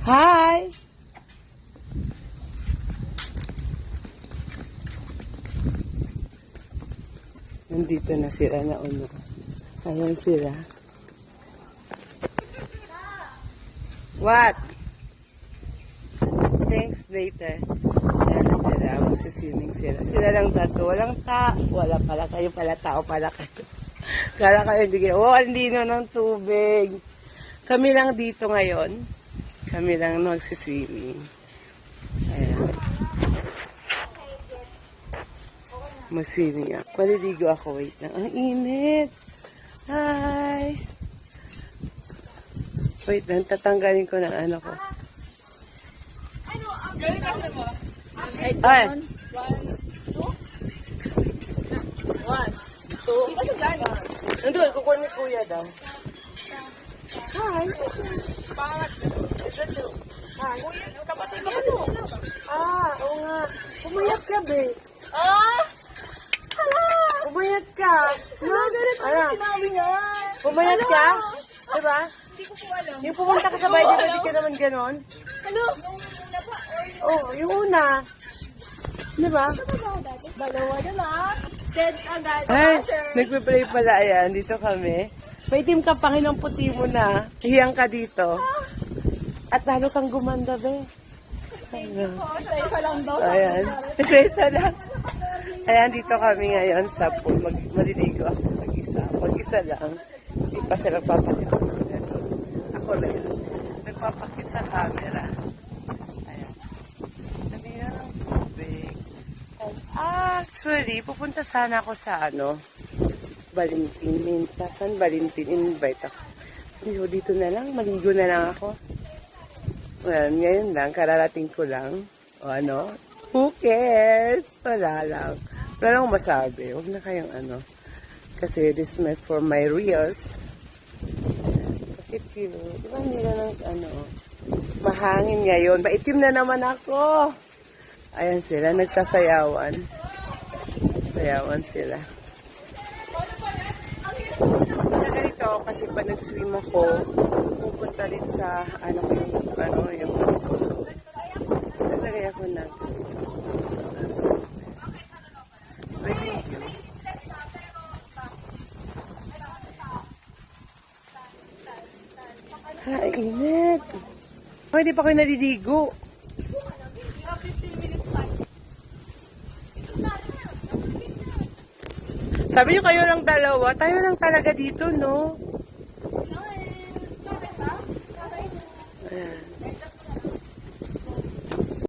Hi! Nandito na sila na uno. Ayan sila. What? Thanks later. Ayan na sila. Magsiswimming sila. Sila lang tato. Walang wala pala kayo pala. Tao pala kayo. Kala kayo hindi kayo. Oh, ang lino ng tubig. Kami lang dito ngayon. Kami lang magsiswimming. Ayan. Mag-swimming ako. Maliligo ako. Wait lang. Ang init. Hi! Wait lang. Tatanggalin ko ng ano ko. Ay! 1, 2. Nandun. Kukuha ni Kuya daw. Hi! Hi! Kapatid mo ano? Oo nga. Pumayat ka, be. Pumayat ka. Sinabi niya. Pumayat ka? Diba? Hindi ko po alam. Yung pumunta ka sa bahay, di ba di ka naman ganon? Hello? Nung una pa. Oh, yung una. Diba? Dalawa yun Dead agad. Ay, nagpe-play pala. Ayan, dito kami. May team ka, Panginoong puti mo na. Hiyang ka dito. At lalo kang gumanda, be. Isa-isa lang daw. Ayan. Isa-isa lang. Ayan, dito kami ngayon sa pool. Maliligo ako mag-isa. Mag-isa lang. Hindi pa sila papakit. Ako rin. Nagpapakit sa camera. Ayan. Sabi nga ng tubig. And actually, pupunta sana ako sa Valentin. Minsan, Valentin. Invite ako. Dito na lang. Maligo na lang ako. Well, ngayon lang. Kararating ko lang. O who cares? Wala lang. Wala lang akong masabi. Huwag na kayong Kasi this is for my reels. Bakit yun? Diba hindi na lang mahangin ngayon. Maitim na naman ako. Ayan sila. Nagsasayawan. Sayawan sila. Ganito kasi pa nag-swim ako. Pupunta rin sa yung nalagay ako na. Ay, init. Hindi pa kayo naliligo. Sabi niyo kayo lang dalawa. Tayo lang talaga dito, no? Ayan.